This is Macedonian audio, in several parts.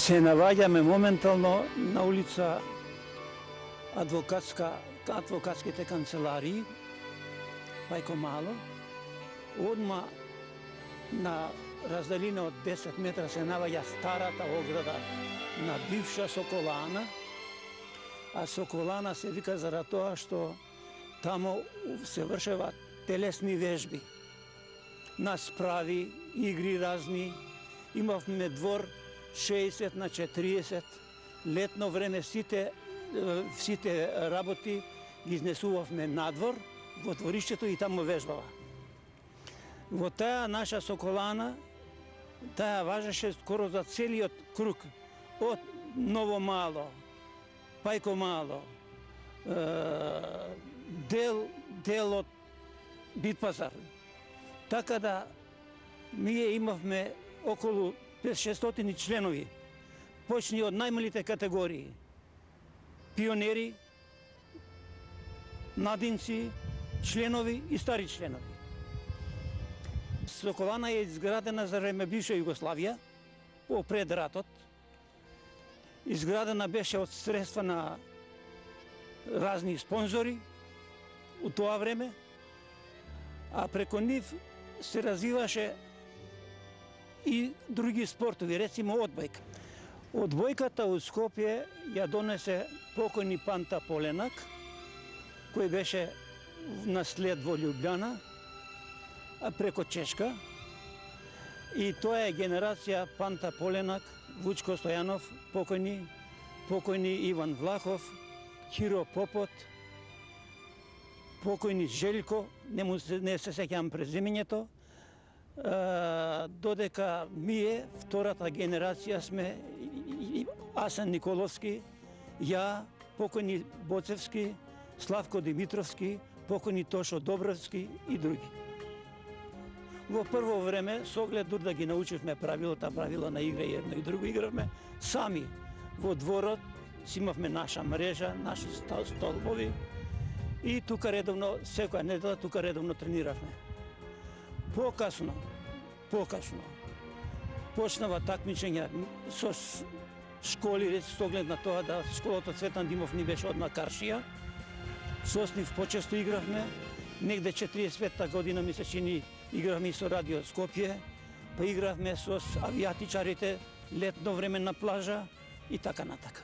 Се наоѓаме моментално на улица адвокатските канцеларии, Пајко Мало. Одма на разделина од 10 метра се наоѓа старата ограда на бивша Соколана, а Соколана се вика заради тоа што тамо се вршева телесни вежби, на справи, игри разни. Имавме двор 60 на 40, летно време сите работи ги изнесувавме надвор, во дворишчето и тамо вежбава. Во таа наша Соколана, таа важеше скоро за целиот круг, од Ново Мало, Пајко Мало, дел од Битпазар. Така да ние имавме околу 500-600 членови, почни од најмалите категории, пионери, младинци, членови и стари членови. Соколана е изградена за време бивша Југославија, пред ратот. Изградена беше од средства на разни спонзори у тоа време, а преко нив се развиваше и други спортови, рецимо одбојка. Одбојката од Скопје ја донесе покојни Панта Поленак, кој беше наслед во Љубљана, а преко Чешка. И тоа е генерација Панта Поленак, Вучко Стојанов, покојни Иван Влахов, Киро Попот, покојни Желјко, не се сеќавам презимењето, додека ние, втората генерација сме Асен Николовски, ја, покојни Боцевски, Славко Димитровски, покојни Тошо Добровски и други. Во прво време, со оглед дур да ги научивме правила на игра, едно и друго игравме, сами во дворот си имавме наша мрежа, наши столбови и тука редовно, секоја недела тука редовно трениравме. Покасно, почнава такмичења со школи, со оглед на тоа да школата Цветан Димов ни беше одма Каршија. Со нив почесто игравме. Негде 45-та година ми се чини игравме и со Радио Скопје, па игравме со авијатичарите летно време на плажа и така натака.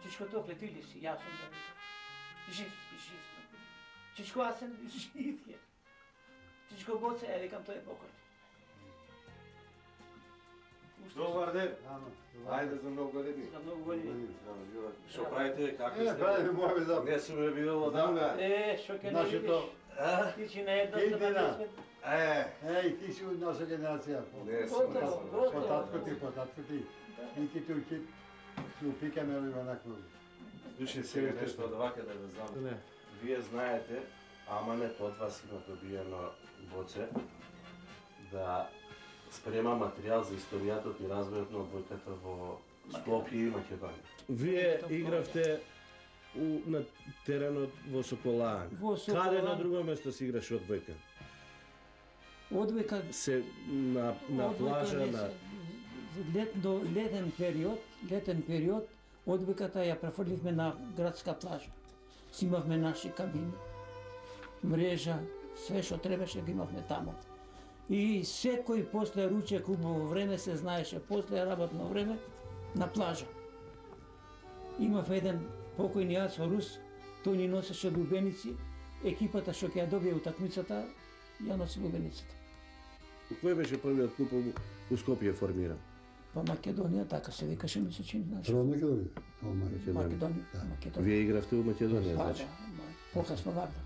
Чичко топле, ти ли си? Јас сум да викам. Жив. Чичко Асен, жив е. Чичко Боце, викам, тој е покој. Добар ден. Ајде за многу години. За многу години. Што правите, како сте? Правиме моје за. Не сум ја видел одамна. Што ке не видиш? Ти си на една Идина. Е, Ти си од наша генерација. не сум. По татко ти. И ти туки си упикаме онакво. Слушай, сега нешто од вака да ве знам. Вие знаете, ама не од вас има добиено Боце, да спрема материјал за историјата и развојот на одбојката во Скопје и Македонија. Вие игравте на теренот во Соколан. Каде на друго место си играше одбојка? Одбојка Се на плажа, на летен период, одбојката ја префрливме на градска плажа. Си имавме наши кабини, мрежа, све што требаше ги имавме тамо. И секој после ручек убаво време се знаеше, после работно време на плажа. Имав еден покојни Ацо Рус, тој ни носеше лубеници, екипата што ќе ја добие утакмицата, ја носи лубеницата. Кој беше првиот клуб у Скопје формиран? Па Македонија, така се викаше, ми се чини, значи. Прво Македонија. Македонија, Македонија. Вие игравте у Македонија, Па, значи. покасно Вардар.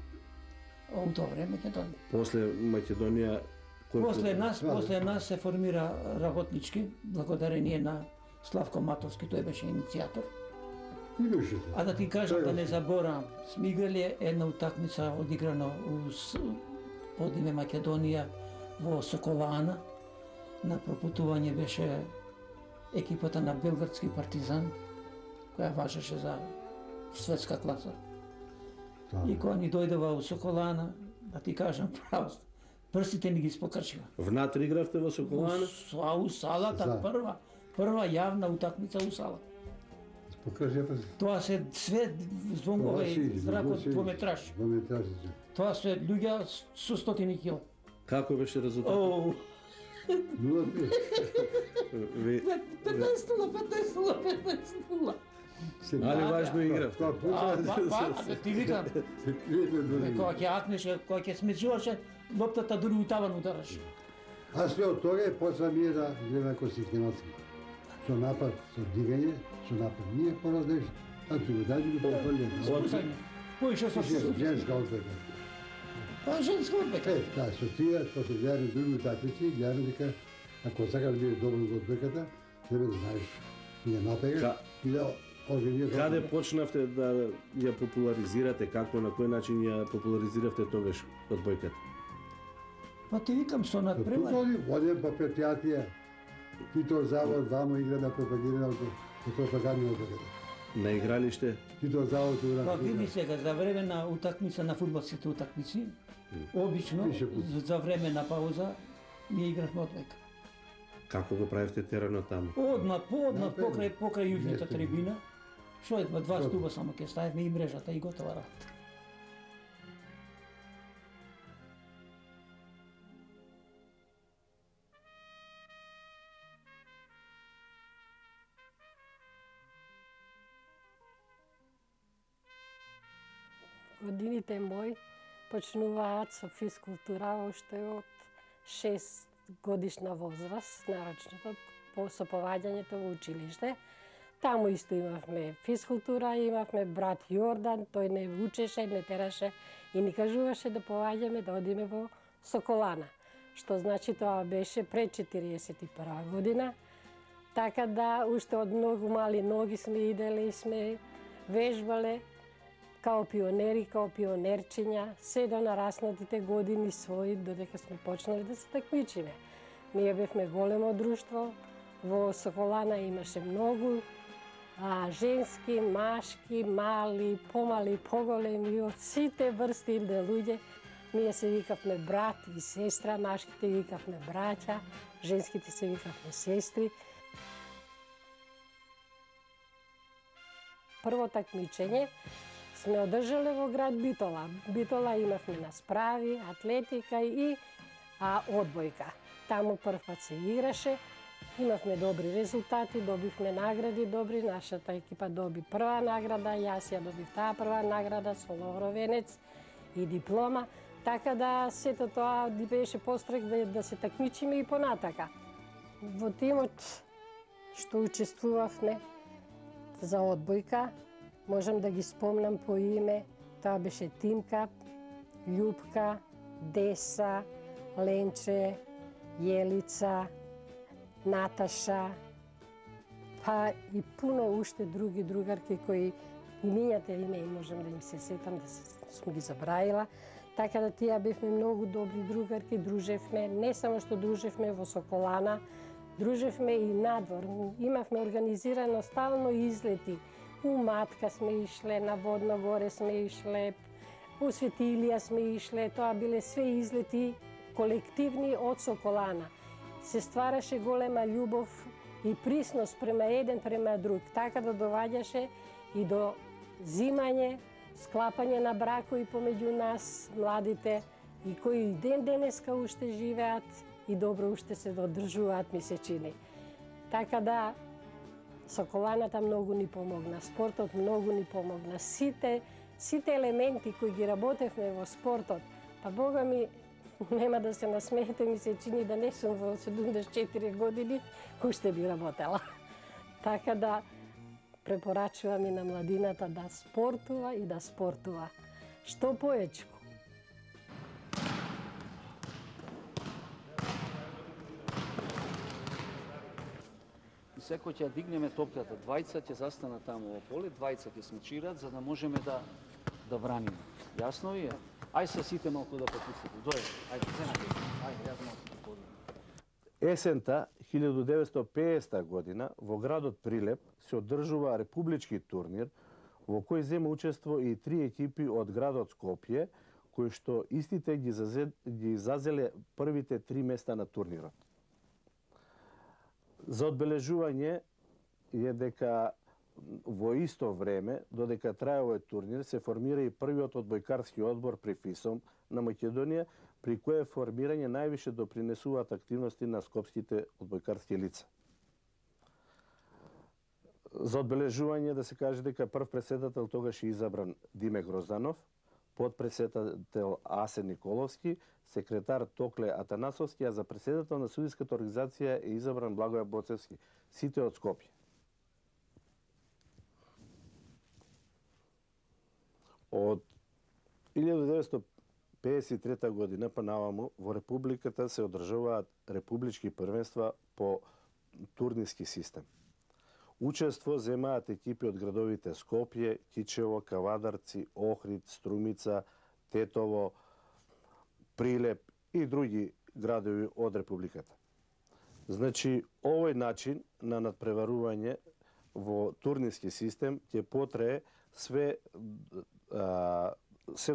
У тоа време Македонија. После Македонија После нас се формира работнички, благодарение на Славко Матовски, тој беше иницијатор. Имаше. А да ти кажам, да не заборавам, сме играли една утакмица одиграна под име Македонија во Соколана. На пропутување беше екипата на Белградски партизан, која важеше за светска класа. И кога ни дојдова у Соколана, да ти кажам право, прстите ни ги спокрчива. Внатре игравте во Соколана? У салата, прва јавна утакмица у сала. Покажи прстите. Тоа се све звонове и зракот двометраж. Тоа се луѓе со стотини кил. Како беше резултат? 0-5. 15-0. Али важно игравте. Да ти викам, кога ќе акнеше, кога ќе смечуваше, лоптата дури у таван удараше. А све од тога почна ние да гледаме како систематски. Со напад, со дигање, со напад. Ние пораздеш, а ти го дајде го пофрлен. Спусање. Поише со Женска одбека. Па женска одбека. Да, со тие, после гледаме други утакмици, гледаме дека ако сакаш да биде добро во одбеката, треба да знаеш и да напегаш и да организираш. Каде почнавте да ја популаризирате, како, на кој начин ја популаризиравте тогаш одбојката? Па ти викам со надпревар. Одем по предпријатија, Титов завод, вамо игра да пропагираме пропагандни одбеката. На игралиште? Титов завод Па види сега, за време на утакмица, на фудбалските утакмици, обично, за време на пауза, ние игравме одбојка. Како го правевте теренот таму? Одма покрај јужната трибина, што е, два стуба само ќе ставиме и мрежата и готова работа. Годините мои почнуваат со физкултура уште од 6 годишна возраст, нарочно со поваѓањето во училиште. Таму исто имавме физкултура, имавме брат Јордан, тој не учеше, не тераше и ни кажуваше да поваѓаме да одиме во Соколана, што значи тоа беше пред 41 година. Така да уште од многу мали ноги сме иделе и сме вежбале као пионери, као пионерчиња, се до нараснатите години своји, додека сме почнали да се такмичиме. Ние бевме големо друштво, во Соколана имаше многу женски, машки, мали, помали, поголеми, од сите врсти луѓе. Ние се викавме брат и сестра, машките викавме браќа, женските се викавме сестри. Прво такмичење сме одржале во град Битола. Битола имавме на справи, атлетика и одбојка. Таму прв пат се играше, имавме добри резултати, добивме награди добри, нашата екипа доби прва награда, јас ја добив таа прва награда со лавровенец и диплома, така да сето тоа беше пострек да се такмичиме и понатака. Во тимот што учествувавме за одбојка, можам да ги спомнам по име, тоа беше Тимка, Љупка, Деса, Ленче, Јелица, Наташа, па и пуно уште други другарки кои имињата име и можам да им се сетам, да сум ги забраила. Така да тие бевме многу добри другарки, дружевме, не само што дружевме во Соколана, дружевме и надвор. Имавме организирано стално излети. У Матка сме ишле, на Водно горе сме ишле, у Светилија сме ишле, тоа биле све излети колективни од Соколана. Се ствараше голема љубов и присност према еден према друг, така да доваѓаше и до зимање, склапање на бракови помеѓу нас, младите, и кои ден денеска уште живеат и добро уште се одржуваат, ми се чини. Така да, Соколаната многу ни помогна, спортот многу ни помогна. Сите елементи кои ги работевме во спортот, па Бога ми, нема да се насмеете, ми се чини да не сум во 74 години, уште би работела. Така да препорачувам и на младината да спортува и да спортува. Што поечко. Секој ќе дигнеме топката, двајца ќе застанат таму во поле, двајца ќе смечират за да можеме да браниме. Јасно ви е? Ај се сите малку да попустите. Дојде, ајде, земате. Ајде, јас малку да подам. Есента 1950 година во градот Прилеп се одржува републички турнир во кој зема учество и 3 екипи од градот Скопје, кои што истите ги зазеле првите 3 места на турнирот. За одбележување е дека во исто време, додека трае овој турнир, се формира и првиот одбојкарски одбор при ФИСОМ на Македонија, при кое формирање највише допринесуваат активности на скопските одбојкарски лица. За одбележување да се каже дека прв председател тогаш е избран Диме Грозданов, подпредседател Асен Николовски, секретар Токле Атанасовски, а за председател на судиската организација е избран Благоје Боцевски, сите од Скопје. Од 1953 година па наваму во Републиката се одржуваат републички првенства по турнирски систем. Учество земаат екипи од градовите Скопје, Кичево, Кавадарци, Охрид, Струмица, Тетово, Прилеп и други градови од Републиката. Значи, овој начин на надпреварување во турнирски систем ќе потрае се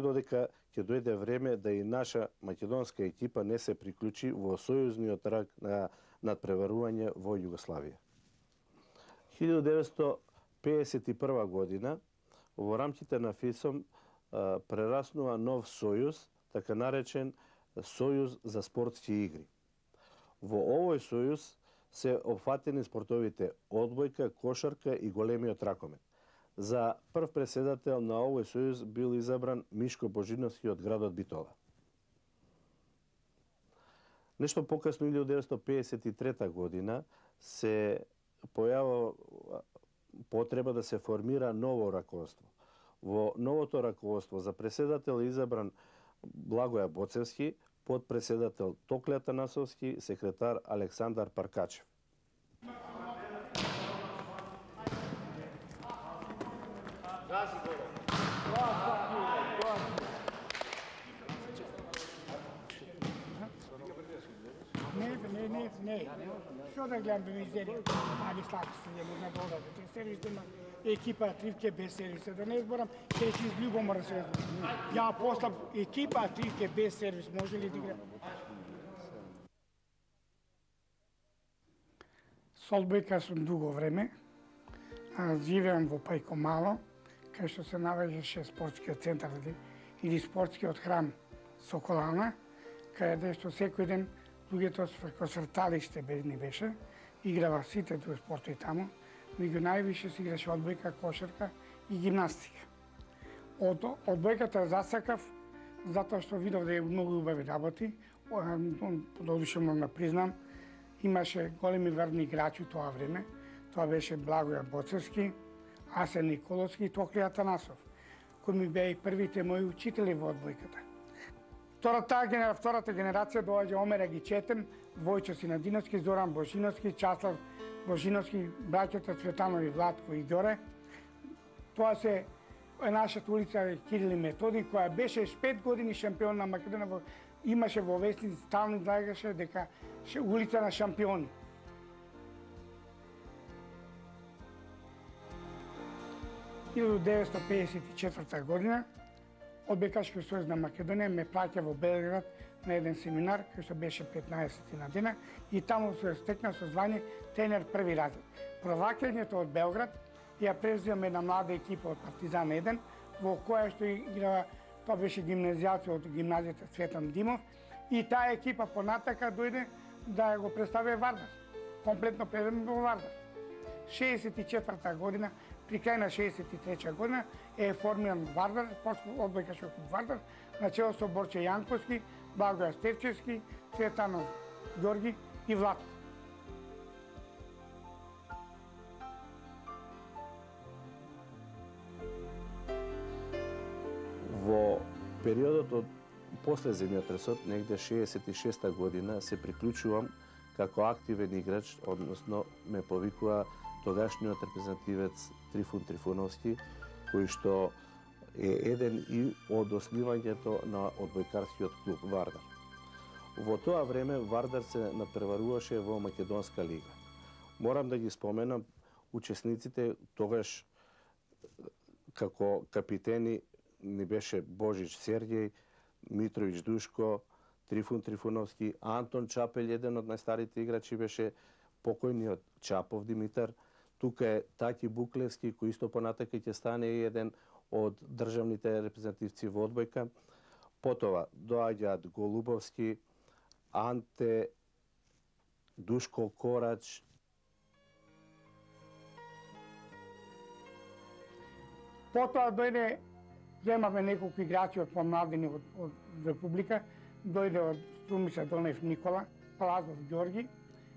додека ќе дојде време да и наша македонска екипа не се приклучи во сојузниот раг на надпреварување во Југославија. 1951 година во рамките на ФИСОМ прераснува нов сојуз, така наречен Сојуз за спортски игри. Во овој сојуз се опфатени спортовите одбојка, кошарка и големиот ракомет. За прв председател на овој сојуз бил избран Мишко Божиновски од градот Битола. Нешто покасно, 1953 година, се појава потреба да се формира ново раководство. Во новото раководство за председател е избран Благоје Боцевски, подпредседател Токле Атанасовски, секретар Александар Паркачев. Не. Што да гледам да ми издели? Али слабо се јели на долу. Сервис има екипа тривке без сервис. Да не зборам, ќе си излюбо мора се. Ја постав екипа тривке без сервис. Може ли да игра? Солбека сум дуго време. Живеам во Пајко Мало, кај што се наоѓаше спортскиот центар или спортскиот храм Соколана, каде што секој ден луѓето со срталиште ни беше, играва сите други спортови таму, меѓу највише се играше одбојка, кошарка и гимнастика. Од одбојката засакав, затоа што видов да е многу убави работи, додуше мога да признам, имаше големи врвни играчи тоа време, тоа беше Благоје Боцевски, Асен Николовски и Токле Атанасов, кои ми беа и првите мои учители во одбојката. Втората генерација доаѓа Омера Гичетен, Војчо Синадиновски, Зоран Божиновски, Часлав Божиновски, браќата Цветанови, Владко и Ѓоре. Тоа се нашата улица Кирил и Методи, која беше 5 години шампион на Македонија, имаше во вестници стално излагаше дека улица на шампиони. В 1954 година Одбојкачки сојуз на Македонија ме праќа во Белград на еден семинар кој што беше 15 на дена и таму се стекна со звање тренер први разред. Проваќањето од Белград ја преземам една млада екипа од Партизан 1 во која што играва, тоа беше гимназијаци од гимназијата Цветан Димов и таа екипа понатака дојде да го представи Вардар. Комплетно преден во Вардар. 64 година, при крај на 63 година е формиран Вардар, спортско одбојкашки клуб Вардар, начело со Борче Јанковски, Благоја Стевчевски, Цветанов Ѓорги и Владко. Во периодот од после земјотресот, негде 66 година, се приклучувам како активен играч, односно ме повикува тогашниот репрезентативец Трифун Трифуновски, кој што е еден и од основањето на одбојкарскиот клуб Вардар. Во тоа време Вардар се надпреваруваше во Македонска лига. Морам да ги споменам учесниците, тогаш како капитени ни беше Божич Сергеј, Митровиќ Душко, Трифун Трифуновски, Антон Чапел, еден од најстарите играчи беше покојниот Чапов Димитар. Тука е Таки Буклевски, кој исто понатака ќе стане еден од државните репрезентативци во одбојка. Потоа доаѓаат Голубовски, Анте, Душко Корач. Потоа дојде, земавме неколку играчи од помладени од Република, дојде од Струмица Донев Никола, Палазов Ѓорги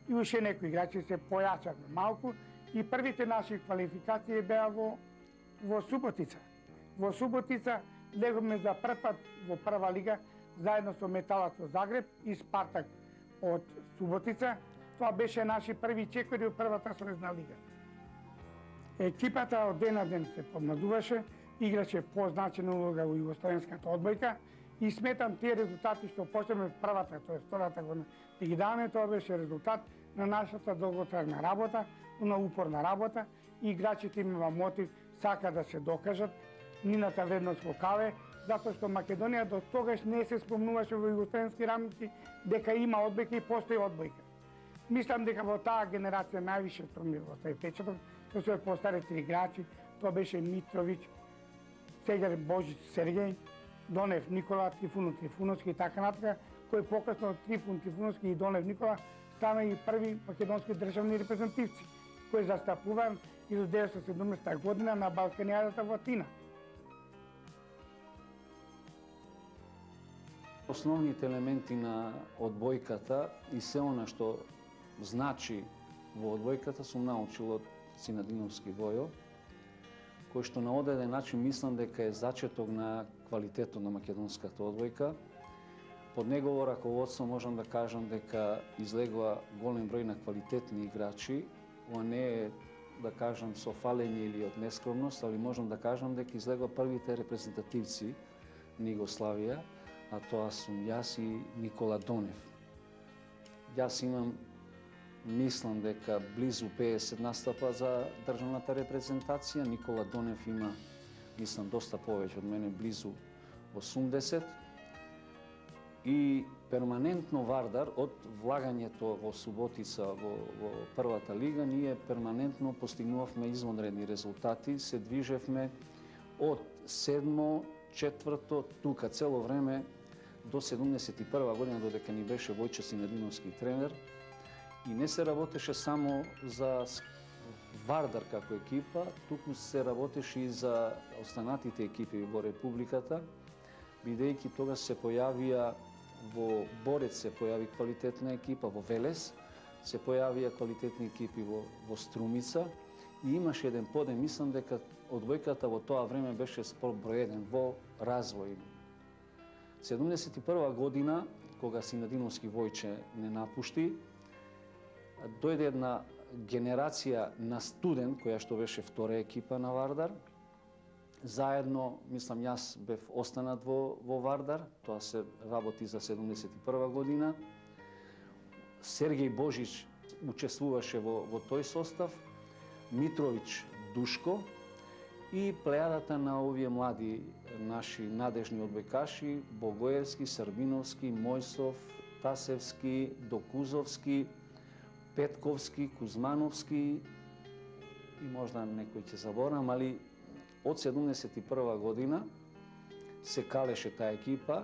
и уште некои играчи се појачавме малку и првите наши квалификации беа во Суботица. Во Суботица леговме за прв пат во прва лига заедно со Металац од Загреб и Спартак од Суботица. Тоа беше наши први чекори од првата срезна лига. Екипата од ден на ден се помладуваше, играше позначена улога во југословенската одбојка и сметам тие резултати што почнеме првата, тоа е втората година, да ги даваме, тоа беше резултат на нашата долготрајна работа, на упорна работа и играчите имаа мотив, сака да се докажат, нината вредност во каве, затоа што Македонија до тогаш не се спомнуваше во југословенски рамки дека има одбојка и постои одбојка. Мислам дека во таа генерација највише ми остави печаток, со свој постарите играчи, тоа беше Митровиќ, сега Божич Сергеј, Донев Никола, Трифун Трифуновски и така натака, кој покасно Трифун Трифуновски и Донев Никола стана и први македонски државни репрезентативци, кои застапуваат 1970 година на Балканијадата во Атина. Основните елементи на одбојката и се она што значи во одбојката сум научил од Синадиновски Војо, кој што на одеден начин мислам дека е зачеток на квалитетот на македонската одбојка. Под негово раководство можам да кажам дека излегува голем број на квалитетни играчи. Ова не е, да кажам, со фалење или од нескромност, али можам да кажам дека излегува првите репрезентативци на Југославија, а тоа сум јас и Никола Донев. Јас имам, мислам дека близу 50 настапа за државната репрезентација, Никола Донев има, мислам, доста повеќе од мене, близу 80. И перманентно Вардар, од влагањето во Суботица во првата лига, ние перманентно постигнувавме извонредни резултати, се движевме од 7-мо, 4-то, тука цело време до 71 година, додека ни беше Војче Синадиновски тренер. И не се работеше само за Вардар како екипа, туку се работеше и за останатите екипи во Републиката, бидејќи тогаш се појавија во Борец се појави квалитетна екипа, во Велес се појавија квалитетни екипи во Струмица и имаше еден подем, мислам дека одбојката во тоа време беше спорт број 1 во развој. 71 година, кога Синадиновски Војче не напушти, дојде една генерација на студент, која што беше втора екипа на Вардар. Заедно, мислам, јас бев останат во Вардар, тоа се работи за 71 година. Сергеј Божич учествуваше во тој состав, Митровиќ Душко и плејадата на овие млади наши надежни одбојкаши, Богоевски, Србиновски, Мојсов, Тасевски, Докузовски, Петковски, Кузмановски и можда некој ќе заборам, али од 71 година се калеше таа екипа,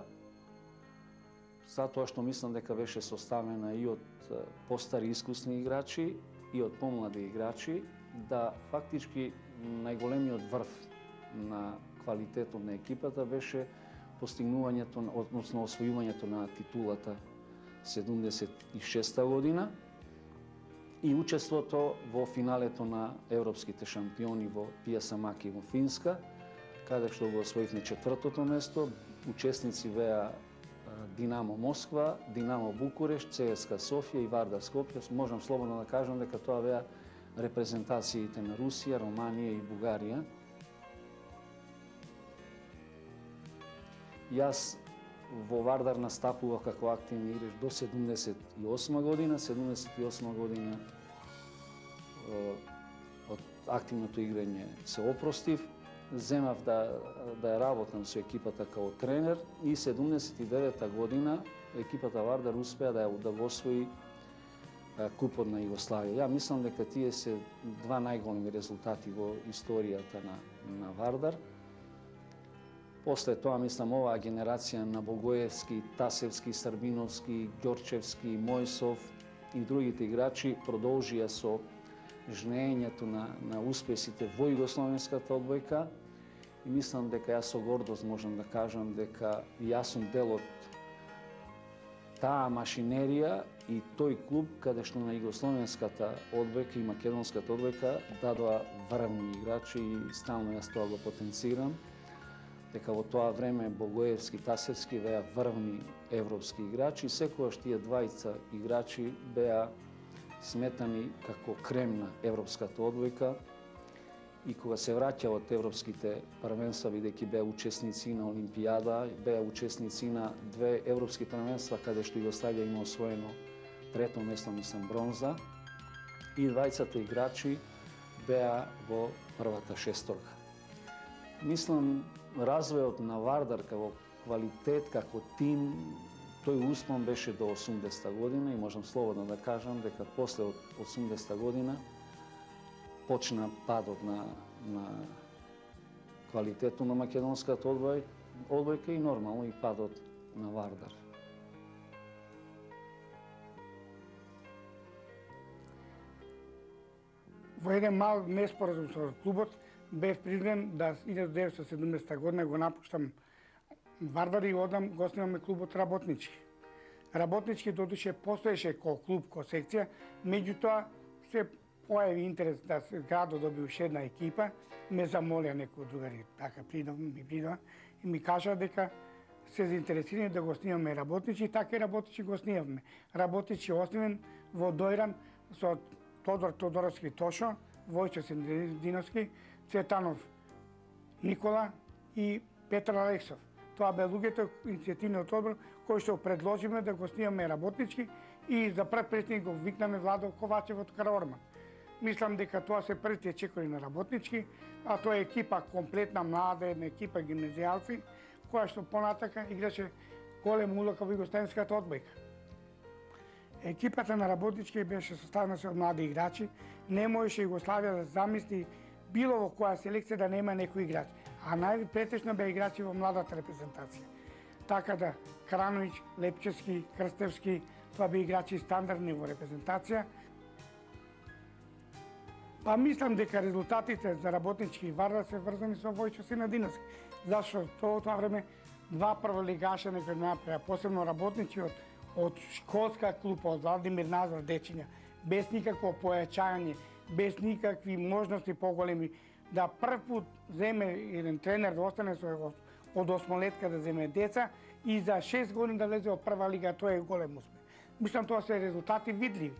затоа што мислам дека беше составена и од постари искусни играчи и од помлади играчи, да фактички најголемиот врв на квалитетот на екипата беше постигнувањето, односно освојувањето на титулата 76-та година и учеството во финалето на европските шампиони во Пијасамаки во Финска, каде што го освоивме 4-тото место. Учесници беа Динамо Москва, Динамо Букурешт, ЦСКА Софија и Вардар Скопје. Можам слободно да кажам дека тоа беа репрезентациите на Русија, Романија и Бугарија. Јас во Вардар настапував како активни играч до 78 година. 78 година од активното играње се опростив. Земав да ја работам со екипата као тренер и 79 година екипата Вардар успеа да го освои Купот на Југославија. Ја мислам дека тие се два најголеми резултати во историјата на Вардар. После тоа, мислам, оваа генерација на Богоевски, Тасевски, Србиновски, Ѓорчевски, Мојсов и другите играчи продолжија со жнеењето на успесите во југословенската одбојка и мислам дека јас со гордост можам да кажам дека јас сум дел од таа машинерија и тој клуб каде што на југословенската одбојка и македонската одбојка дадоа врвни играчи и стално јас тоа го потенцирам. Дека во тоа време Богоевски, Тасевски беа врвни европски играчи и секогаш тие двајца играчи беа сметани како крем на европската одбојка и кога се враќа од европските првенства, бидејќи беа учесници на Олимпијада, беа учесници на две европски првенства каде што Југославија има освоено трето место, мислам, бронза, и двајцата играчи беа во првата шесторка. Мислам, развојот на Вардар како квалитет, како тим, тој успон беше до 80-та година и можам слободно да кажам дека после од 80-та година почна падот на квалитетот на македонската одбојка и нормално и падот на Вардар. Во еден мал неспоразум со клубот бев призвен да 1970 година го напуштам Вардар и одам го основаме клубот Работнички. Работнички додуше постоеше ко клуб, ко секција, меѓутоа се појави интерес да градот доби уште една екипа, ме замолија некои другари, така ми придоа и ми кажа дека се заинтересирани да го снимаме Работнички, и така и Работнички го снимавме. Работнички основен во Дојран со Тодор Тодоровски Тошо, Војчо Сендиновски, Цветанов Никола и Петар Алексов. Тоа бе луѓето иницијативниот одбор кои што предложиме да го снимаме Работнички и за прв претник го викнаме Владо Ковачев од Караорман. Мислам дека тоа се првите чекори на Работнички, а тоа е екипа комплетна млада, една екипа гимназијалци, која што понатака играше голема улога во југословенската одбојка. Екипата на Работнички беше составена со млади играчи, не можеше Југославија да замисли било во која селекција да нема некој играч, а најпретечно беа играчи во младата репрезентација. Така да Крановиќ, Лепчевски, Крстевски, тоа беа играчи стандардни во репрезентација. Па мислам дека резултатите за Работнички и Вардар се врзани со Војчо Сенадиновски, зашто тоа време два прволигаша некој направија, посебно Работнички од школска клупа, од Владимир Назор Дечиња, без никакво појачање, без никакви можности поголеми, да прв пат земе еден тренер да остане од осмолетка да земе деца и за 6 години да влезе во прва лига, тоа е голем успех. Мислам, тоа се резултати видливи.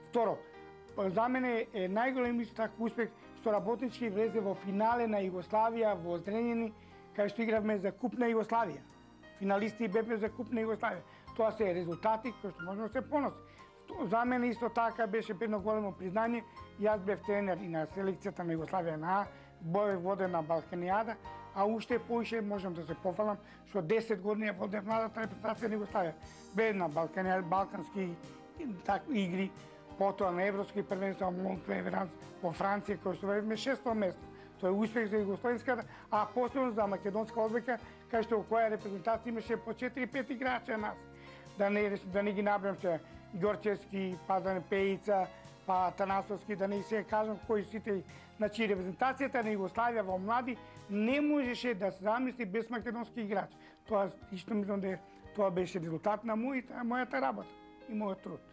Второ, за мене е најголем исто така успех што Работнички влезе во финале на Југославија во Зренјани, кај што игравме за Куп на Југославија. Финалисти бевме за Куп на Југославија. Тоа се резултати кои што можеме да се поноси. За мене исто така беше едно големо признање. Јас бев тренер и на селекцијата на Југославија на бев воден на Балканијада, а уште поише можам да се пофалам што 10 години водев младата репрезентација на Југославија. Бев на Балканијада, балкански игри, потоа на европски првенства Монклеверанс во Франција, кој што бевме 6-то место. Тоа е успех за југословенската, а посебно за македонска одбојка, кај што во која репрезентација имаше по 4-5 играчи нас. Да не ги набрам што Ѓорчевски, Пазан Пејица, па Танасовски, да не се кажам кои сите, значи репрезентацијата на Југославија во млади не можеше да се замисли без македонски играч. Тоа исто мислам дека тоа беше резултат на мојата работа и мојот труд.